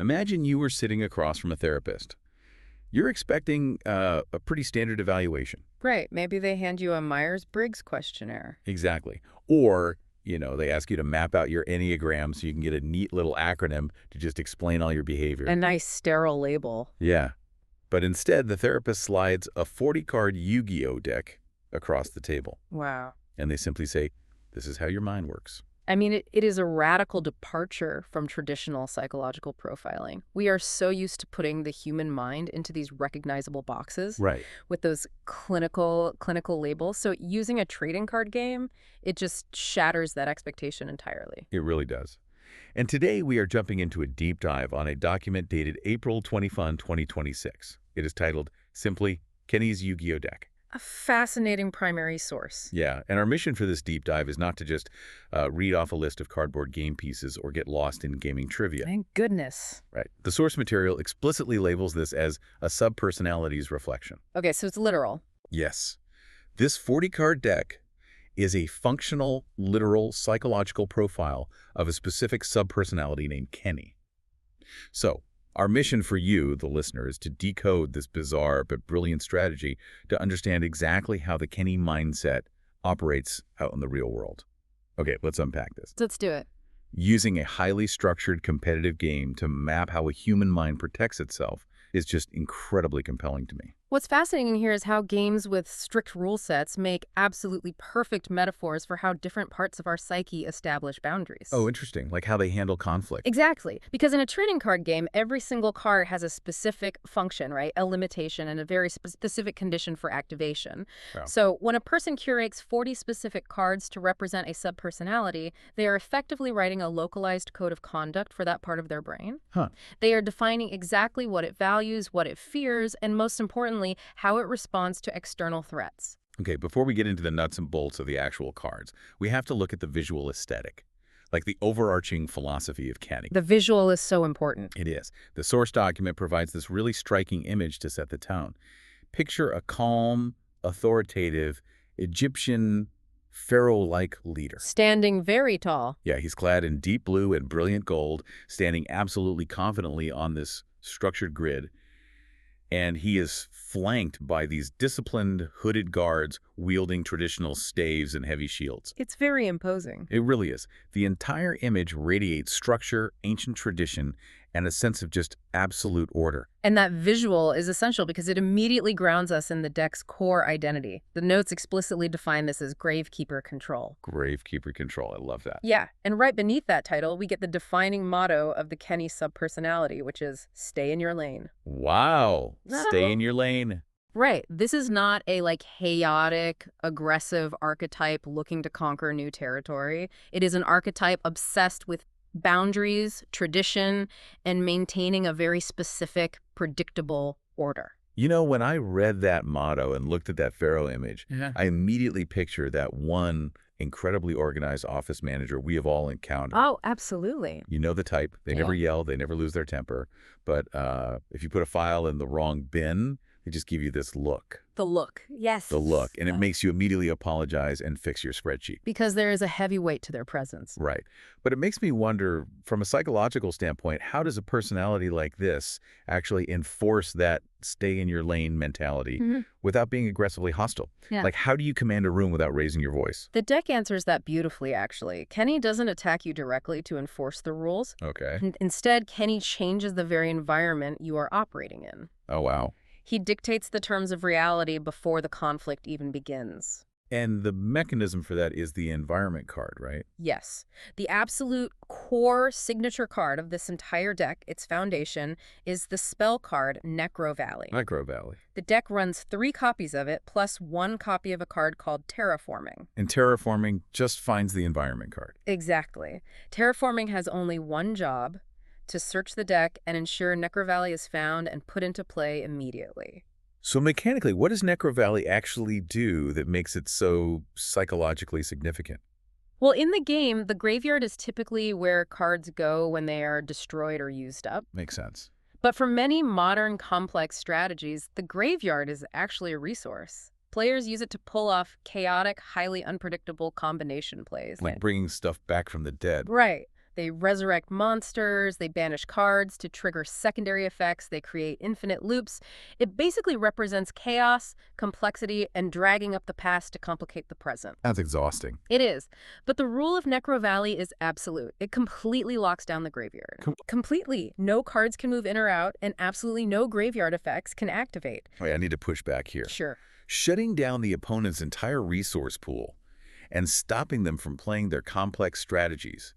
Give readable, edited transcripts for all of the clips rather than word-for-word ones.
Imagine you were sitting across from a therapist. You're expecting a pretty standard evaluation. Right. Maybe they hand you a Myers-Briggs questionnaire. Exactly. Or, they ask you to map out your Enneagram so you can get a neat little acronym to just explain all your behavior. A nice sterile label. Yeah. But instead, the therapist slides a 40-card Yu-Gi-Oh deck across the table. Wow. And they simply say, this is how your mind works. I mean, it is a radical departure from traditional psychological profiling. We are so used to putting the human mind into these recognizable boxes Right. with those clinical labels. So using a trading card game, it just shatters that expectation entirely. It really does. And today we are jumping into a deep dive on a document dated April 25, 2026. It is titled simply Kenny's Yu-Gi-Oh deck. A fascinating primary source. Yeah, and our mission for this deep dive is not to just read off a list of cardboard game pieces or get lost in gaming trivia. Thank goodness. Right. The source material explicitly labels this as a subpersonality's reflection. Okay, so it's literal. Yes. This 40-card deck is a functional, literal, psychological profile of a specific subpersonality named Kenny. So, our mission for you, the listener, is to decode this bizarre but brilliant strategy to understand exactly how the Kenny mindset operates out in the real world. Okay, let's unpack this. Let's do it. Using a highly structured competitive game to map how a human mind protects itself is just incredibly compelling to me. What's fascinating here is how games with strict rule sets make absolutely perfect metaphors for how different parts of our psyche establish boundaries. Oh, interesting. Like how they handle conflict. Exactly. Because in a trading card game, every single card has a specific function, right? A limitation and a very specific condition for activation. Wow. So when a person curates 40 specific cards to represent a subpersonality, they are effectively writing a localized code of conduct for that part of their brain. Huh. They are defining exactly what it values, what it fears, and most importantly, how it responds to external threats. Okay, before we get into the nuts and bolts of the actual cards, we have to look at the visual aesthetic, like the overarching philosophy of Kenny. The visual is so important. It is. The source document provides this really striking image to set the tone. Picture a calm, authoritative, Egyptian, pharaoh-like leader. Standing very tall. Yeah, he's clad in deep blue and brilliant gold, standing absolutely confidently on this structured grid. And he is flanked by these disciplined, hooded guards wielding traditional staves and heavy shields. It's very imposing. It really is. The entire image radiates structure, ancient tradition, and a sense of just absolute order. And that visual is essential because it immediately grounds us in the deck's core identity. The notes explicitly define this as Gravekeeper control. Gravekeeper control. I love that. Yeah, and right beneath that title, we get the defining motto of the Kenny subpersonality, which is stay in your lane. Wow. Stay in your lane. Right. This is not a chaotic, aggressive archetype looking to conquer new territory. It is an archetype obsessed with boundaries, tradition, and maintaining a very specific, predictable order. When I read that motto and looked at that pharaoh image, I immediately pictured that one incredibly organized office manager we have all encountered. Oh, absolutely. You know the type. They never yell. They never lose their temper. But if you put a file in the wrong bin, they just give you this look. The look. Yes. The look. And it makes you immediately apologize and fix your spreadsheet. Because there is a heavy weight to their presence. Right. But it makes me wonder, from a psychological standpoint, how does a personality like this actually enforce that stay-in-your-lane mentality without being aggressively hostile? Yeah. How do you command a room without raising your voice? The deck answers that beautifully, actually. Kenny doesn't attack you directly to enforce the rules. Okay. Instead, Kenny changes the very environment you are operating in. Oh, wow. He dictates the terms of reality before the conflict even begins. And the mechanism for that is the environment card, right? Yes. The absolute core signature card of this entire deck, its foundation, is the spell card Necrovalley. Necrovalley. The deck runs 3 copies of it, plus 1 copy of a card called Terraforming. And Terraforming just finds the environment card. Exactly. Terraforming has only one job: to search the deck and ensure Necrovalley is found and put into play immediately. So mechanically, what does Necrovalley actually do that makes it so psychologically significant? Well, in the game, the graveyard is typically where cards go when they are destroyed or used up. Makes sense. But for many modern complex strategies, the graveyard is actually a resource. Players use it to pull off chaotic, highly unpredictable combination plays. Like bringing stuff back from the dead. Right. They resurrect monsters, they banish cards to trigger secondary effects, they create infinite loops. It basically represents chaos, complexity, and dragging up the past to complicate the present. That's exhausting. It is. But the rule of Necrovalley is absolute. It completely locks down the graveyard. Completely. No cards can move in or out, and absolutely no graveyard effects can activate. Wait, I need to push back here. Sure. Shutting down the opponent's entire resource pool and stopping them from playing their complex strategies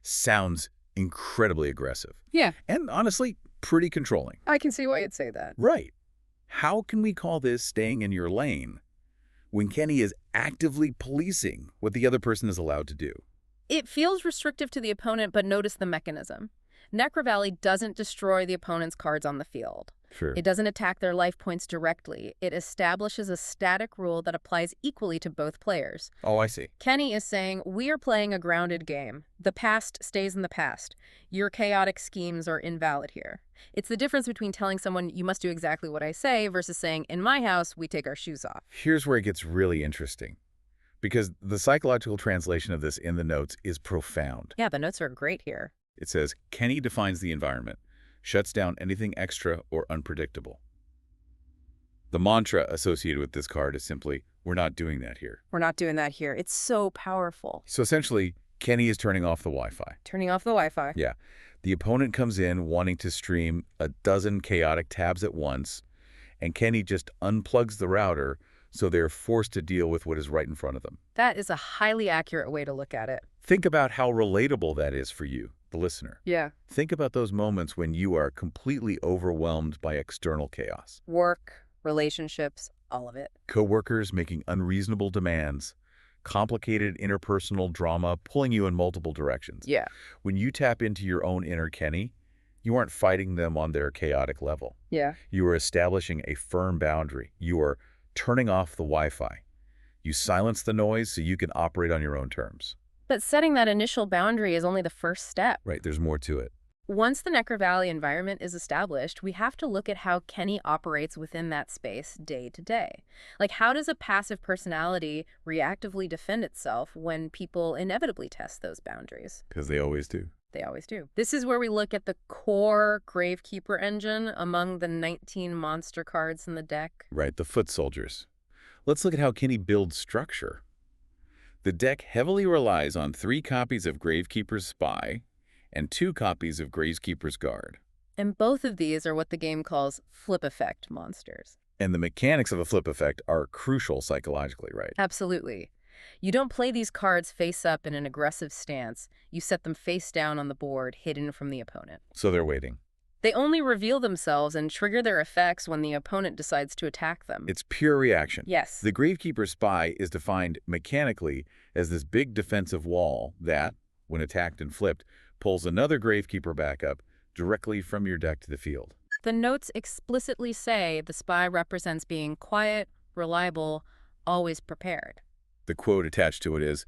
sounds incredibly aggressive. Yeah. And honestly, pretty controlling. I can see why you'd say that. Right. How can we call this staying in your lane when Kenny is actively policing what the other person is allowed to do? It feels restrictive to the opponent, but notice the mechanism. Necrovalley doesn't destroy the opponent's cards on the field. Sure. It doesn't attack their life points directly. It establishes a static rule that applies equally to both players. Oh, I see. Kenny is saying, we are playing a grounded game. The past stays in the past. Your chaotic schemes are invalid here. It's the difference between telling someone you must do exactly what I say versus saying, in my house, we take our shoes off. Here's where it gets really interesting, because the psychological translation of this in the notes is profound. Yeah, the notes are great here. It says, Kenny defines the environment, shuts down anything extra or unpredictable. The mantra associated with this card is simply, we're not doing that here. We're not doing that here. It's so powerful. So essentially, Kenny is turning off the Wi-Fi. Turning off the Wi-Fi. Yeah. The opponent comes in wanting to stream a dozen chaotic tabs at once, and Kenny just unplugs the router, so they're forced to deal with what is right in front of them. That is a highly accurate way to look at it. Think about how relatable that is for you, the listener. Yeah. Think about those moments when you are completely overwhelmed by external chaos. Work, relationships, all of it. Coworkers making unreasonable demands, complicated interpersonal drama pulling you in multiple directions. Yeah. When you tap into your own inner Kenny, you aren't fighting them on their chaotic level. Yeah. You are establishing a firm boundary. You are turning off the Wi-Fi. You silence the noise so you can operate on your own terms. But setting that initial boundary is only the first step. Right, there's more to it. Once the Necrovalley environment is established, we have to look at how Kenny operates within that space day to day. Like, how does a passive personality reactively defend itself when people inevitably test those boundaries? Because they always do. They always do. This is where we look at the core Gravekeeper engine among the 19 monster cards in the deck. Right, the foot soldiers. Let's look at how Kenny builds structure. The deck heavily relies on 3 copies of Gravekeeper's Spy and 2 copies of Gravekeeper's Guard. And both of these are what the game calls flip effect monsters. And the mechanics of a flip effect are crucial psychologically, right? Absolutely. You don't play these cards face up in an aggressive stance. You set them face down on the board, hidden from the opponent. So they're waiting. They only reveal themselves and trigger their effects when the opponent decides to attack them. It's pure reaction. Yes. The Gravekeeper's Spy is defined mechanically as this big defensive wall that, when attacked and flipped, pulls another Gravekeeper back up directly from your deck to the field. The notes explicitly say the spy represents being quiet, reliable, always prepared. The quote attached to it is,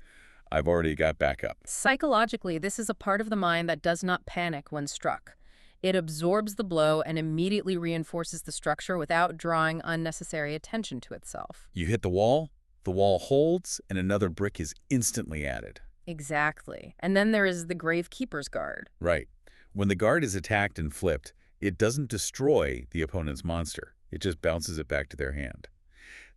I've already got backup. Psychologically, this is a part of the mind that does not panic when struck. It absorbs the blow and immediately reinforces the structure without drawing unnecessary attention to itself. You hit the wall holds, and another brick is instantly added. Exactly. And then there is the Gravekeeper's Guard. Right. When the guard is attacked and flipped, it doesn't destroy the opponent's monster. It just bounces it back to their hand.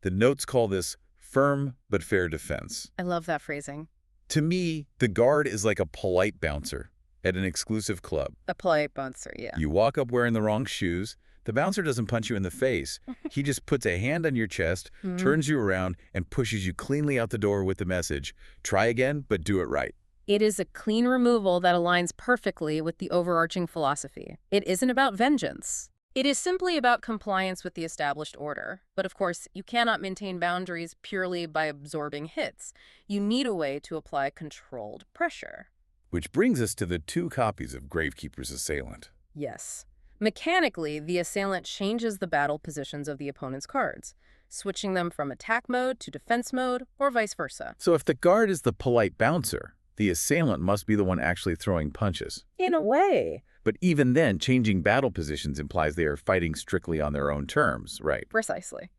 The notes call this firm but fair defense. I love that phrasing. To me, the guard is like a polite bouncer at an exclusive club. A polite bouncer, yeah. You walk up wearing the wrong shoes. The bouncer doesn't punch you in the face. He just puts a hand on your chest, turns you around, and pushes you cleanly out the door with the message, try again, but do it right. It is a clean removal that aligns perfectly with the overarching philosophy. It isn't about vengeance. It is simply about compliance with the established order. But of course, you cannot maintain boundaries purely by absorbing hits. You need a way to apply controlled pressure. Which brings us to the 2 copies of Gravekeeper's Assailant. Yes. Mechanically, the assailant changes the battle positions of the opponent's cards, switching them from attack mode to defense mode, or vice versa. So if the guard is the polite bouncer, the assailant must be the one actually throwing punches. In a way. But even then, changing battle positions implies they are fighting strictly on their own terms, right? Precisely.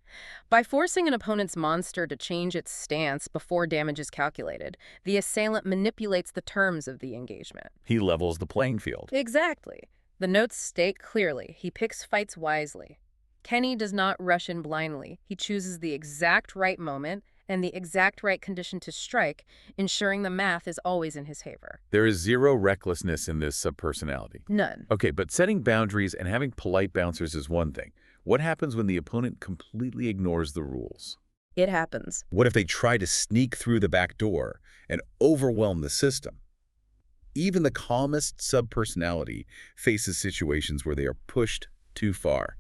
By forcing an opponent's monster to change its stance before damage is calculated, the assailant manipulates the terms of the engagement. He levels the playing field. Exactly. The notes state clearly, he picks fights wisely. Kenny does not rush in blindly. He chooses the exact right moment and the exact right condition to strike, ensuring the math is always in his favor. There is zero recklessness in this subpersonality. None. Okay, but setting boundaries and having polite bouncers is one thing. What happens when the opponent completely ignores the rules? It happens. What if they try to sneak through the back door and overwhelm the system? Even the calmest subpersonality faces situations where they are pushed too far.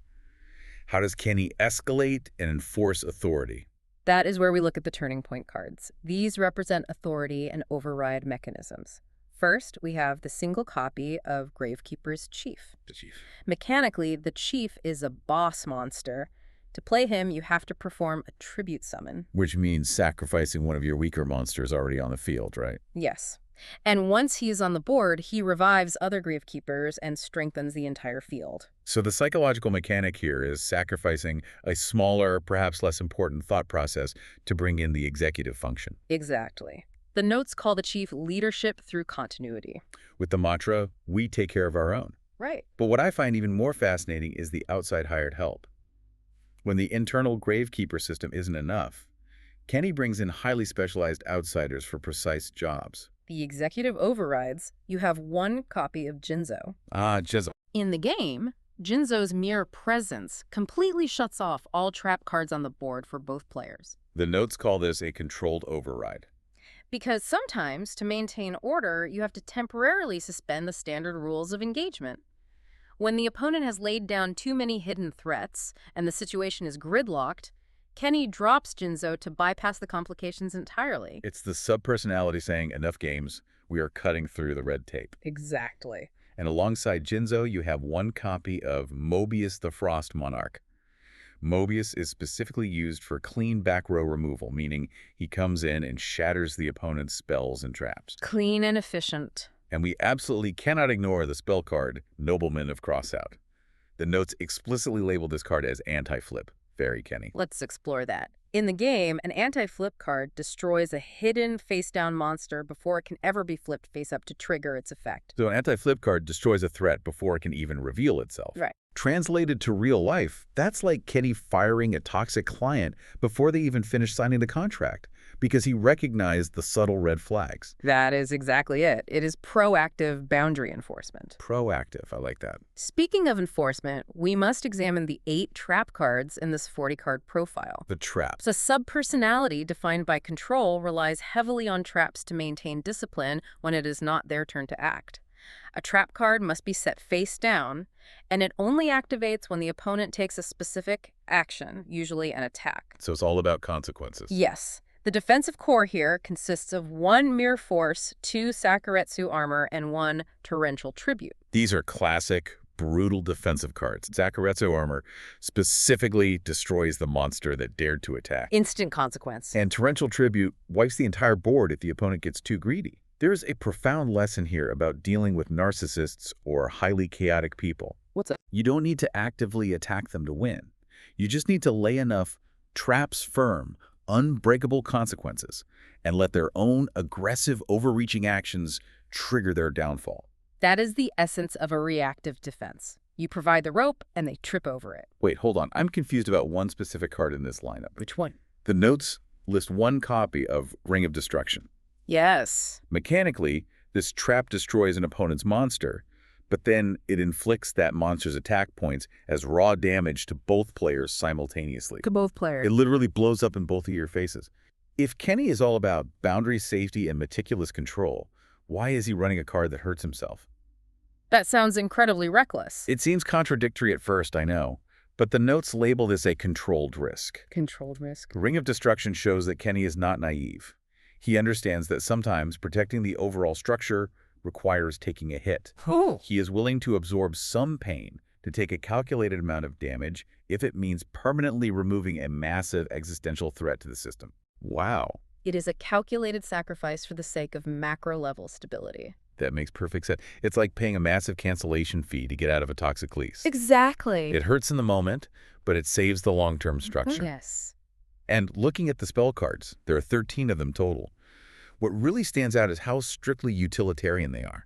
How does Kenny escalate and enforce authority? That is where we look at the turning point cards. These represent authority and override mechanisms. First, we have the single copy of Gravekeeper's Chief. The chief. Mechanically, the Chief is a boss monster. To play him, you have to perform a tribute summon. Which means sacrificing one of your weaker monsters already on the field, right? Yes. And once he is on the board, he revives other Gravekeepers and strengthens the entire field. So the psychological mechanic here is sacrificing a smaller, perhaps less important thought process to bring in the executive function. Exactly. The notes call the Chief leadership through continuity. With the mantra, we take care of our own. Right. But what I find even more fascinating is the outside hired help. When the internal Gravekeeper system isn't enough, Kenny brings in highly specialized outsiders for precise jobs. The executive overrides, you have one copy of Jinzo. Jizzle. In the game, Jinzo's mere presence completely shuts off all trap cards on the board for both players. The notes call this a controlled override. Because sometimes, to maintain order, you have to temporarily suspend the standard rules of engagement. When the opponent has laid down too many hidden threats and the situation is gridlocked, Kenny drops Jinzo to bypass the complications entirely. It's the subpersonality saying, enough games, we are cutting through the red tape. Exactly. And alongside Jinzo, you have one copy of Mobius the Frost Monarch. Mobius is specifically used for clean back row removal, meaning he comes in and shatters the opponent's spells and traps. Clean and efficient. And we absolutely cannot ignore the spell card, Nobleman of Crossout. The notes explicitly label this card as anti-flip. Very Kenny. Let's explore that. In the game, an anti-flip card destroys a hidden face-down monster before it can ever be flipped face-up to trigger its effect. So an anti-flip card destroys a threat before it can even reveal itself. Right. Translated to real life, that's like Kenny firing a toxic client before they even finish signing the contract, because he recognized the subtle red flags. That is exactly it. It is proactive boundary enforcement. Proactive, I like that. Speaking of enforcement, we must examine the 8 trap cards in this 40-card profile. The traps. So subpersonality defined by control relies heavily on traps to maintain discipline when it is not their turn to act. A trap card must be set face down, and it only activates when the opponent takes a specific action, usually an attack. So it's all about consequences. Yes. The defensive core here consists of 1 Mere Force, 2 Sakuretsu Armor, and 1 Torrential Tribute. These are classic, brutal defensive cards. Sakuretsu Armor specifically destroys the monster that dared to attack. Instant consequence. And Torrential Tribute wipes the entire board if the opponent gets too greedy. There is a profound lesson here about dealing with narcissists or highly chaotic people. What's up? You don't need to actively attack them to win. You just need to lay enough traps firm, unbreakable consequences, and let their own aggressive, overreaching actions trigger their downfall. That is the essence of a reactive defense. You provide the rope, and they trip over it. Wait, hold on. I'm confused about one specific card in this lineup. Which one? The notes list one copy of Ring of Destruction. Yes. Mechanically, this trap destroys an opponent's monster, but then it inflicts that monster's attack points as raw damage to both players simultaneously. To both players. It literally blows up in both of your faces. If Kenny is all about boundary safety and meticulous control, why is he running a card that hurts himself? That sounds incredibly reckless. It seems contradictory at first, I know, but the notes label this a controlled risk. Controlled risk. Ring of Destruction shows that Kenny is not naive. He understands that sometimes protecting the overall structure requires taking a hit. Oh. He is willing to absorb some pain to take a calculated amount of damage if it means permanently removing a massive existential threat to the system. Wow. It is a calculated sacrifice for the sake of macro-level stability. That makes perfect sense. It's like paying a massive cancellation fee to get out of a toxic lease. Exactly. It hurts in the moment, but it saves the long-term structure. Yes. And looking at the spell cards, there are 13 of them total. What really stands out is how strictly utilitarian they are.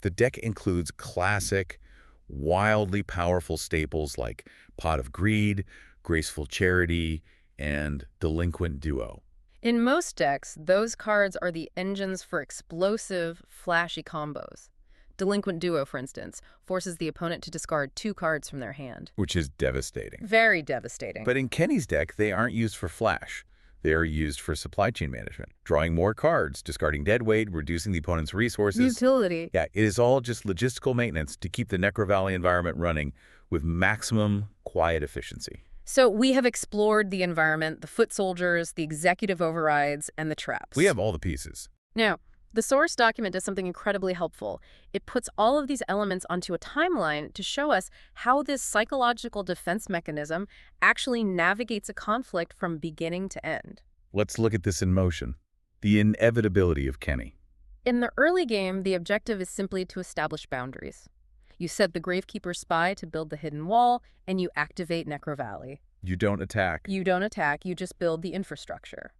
The deck includes classic, wildly powerful staples like Pot of Greed, Graceful Charity, and Delinquent Duo. In most decks, those cards are the engines for explosive, flashy combos. Delinquent Duo, for instance, forces the opponent to discard 2 cards from their hand. Which is devastating. Very devastating. But in Kenny's deck, they aren't used for flash. They are used for supply chain management, drawing more cards, discarding deadweight, reducing the opponent's resources. Utility. Yeah, it is all just logistical maintenance to keep the Necrovalley environment running with maximum quiet efficiency. So we have explored the environment, the foot soldiers, the executive overrides, and the traps. We have all the pieces. Now, the source document does something incredibly helpful. It puts all of these elements onto a timeline to show us how this psychological defense mechanism actually navigates a conflict from beginning to end. Let's look at this in motion. The inevitability of Kenny. In the early game, the objective is simply to establish boundaries. You set the Gravekeeper spy to build the hidden wall, and you activate Necrovalley. You don't attack. You don't attack, you just build the infrastructure.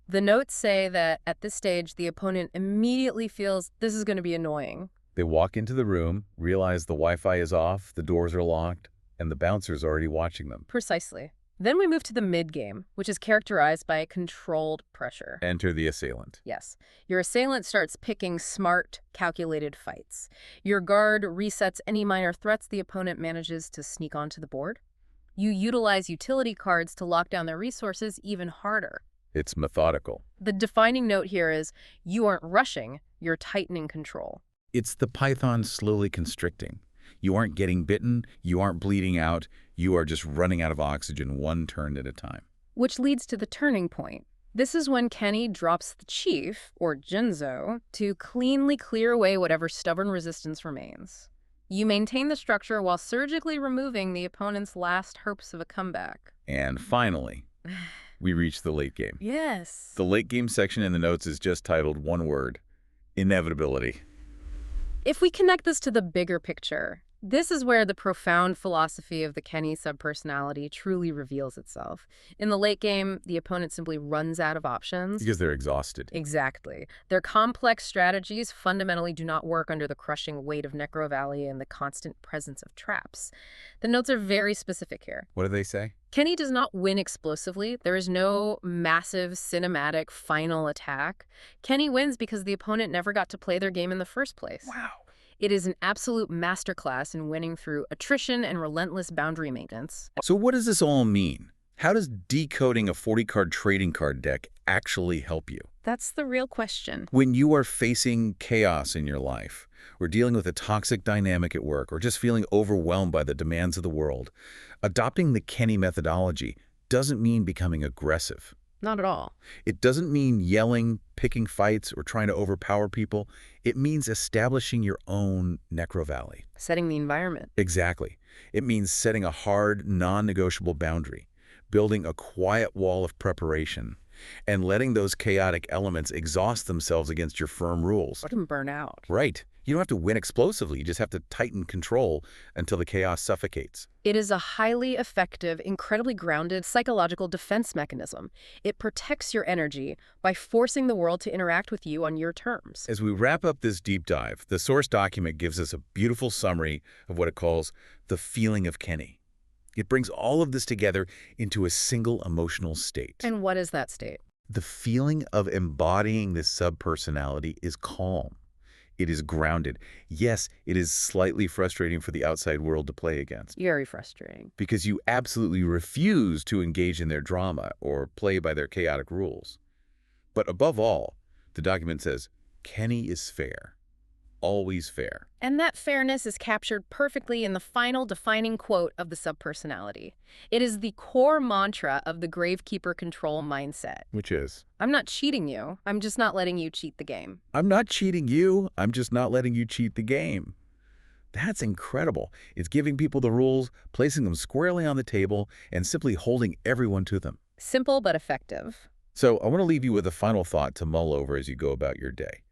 The notes say that at this stage, the opponent immediately feels this is going to be annoying. They walk into the room, realize the Wi-Fi is off, the doors are locked, and the bouncer's already watching them. Precisely. Then we move to the mid-game, which is characterized by controlled pressure. Enter the assailant. Yes. Your assailant starts picking smart, calculated fights. Your guard resets any minor threats the opponent manages to sneak onto the board. You utilize utility cards to lock down their resources even harder. It's methodical. The defining note here is you aren't rushing, you're tightening control. It's the python slowly constricting. You aren't getting bitten, you aren't bleeding out, you are just running out of oxygen one turn at a time. Which leads to the turning point. This is when Kenny drops the chief, or Jinzo, to cleanly clear away whatever stubborn resistance remains. You maintain the structure while surgically removing the opponent's last hopes of a comeback. And finally, we reach the late game. Yes. The late game section in the notes is just titled one word: inevitability. If we connect this to the bigger picture, this is where the profound philosophy of the Kenny subpersonality truly reveals itself. In the late game, the opponent simply runs out of options. Because they're exhausted. Exactly. Their complex strategies fundamentally do not work under the crushing weight of Necrovalley and the constant presence of traps. The notes are very specific here. What do they say? Kenny does not win explosively. There is no massive cinematic final attack. Kenny wins because the opponent never got to play their game in the first place. Wow. It is an absolute masterclass in winning through attrition and relentless boundary maintenance. So what does this all mean? How does decoding a 40-card trading card deck actually help you? That's the real question. When you are facing chaos in your life, or dealing with a toxic dynamic at work, or just feeling overwhelmed by the demands of the world, adopting the Kenny methodology doesn't mean becoming aggressive. Not at all. It doesn't mean yelling, picking fights, or trying to overpower people. It means establishing your own Necrovalley. Setting the environment. Exactly. It means setting a hard, non-negotiable boundary, building a quiet wall of preparation, and letting those chaotic elements exhaust themselves against your firm rules. Let them burn out. Right. You don't have to win explosively. You just have to tighten control until the chaos suffocates. It is a highly effective, incredibly grounded psychological defense mechanism. It protects your energy by forcing the world to interact with you on your terms. As we wrap up this deep dive, the source document gives us a beautiful summary of what it calls the feeling of Kenny. It brings all of this together into a single emotional state. And what is that state? The feeling of embodying this subpersonality is calm. It is grounded. Yes, it is slightly frustrating for the outside world to play against. Very frustrating. Because you absolutely refuse to engage in their drama or play by their chaotic rules. But above all, the document says, Kenny is fair. Always fair. And that fairness is captured perfectly in the final defining quote of the subpersonality. It is the core mantra of the Gravekeeper control mindset. Which is? I'm not cheating you. I'm just not letting you cheat the game. I'm not cheating you. I'm just not letting you cheat the game. That's incredible. It's giving people the rules, placing them squarely on the table, and simply holding everyone to them. Simple but effective. So I want to leave you with a final thought to mull over as you go about your day.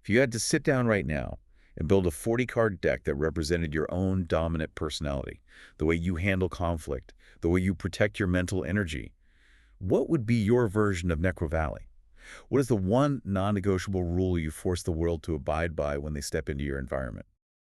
If you had to sit down right now and build a 40-card deck that represented your own dominant personality, the way you handle conflict, the way you protect your mental energy, what would be your version of Necrovalley? What is the one non-negotiable rule you force the world to abide by when they step into your environment?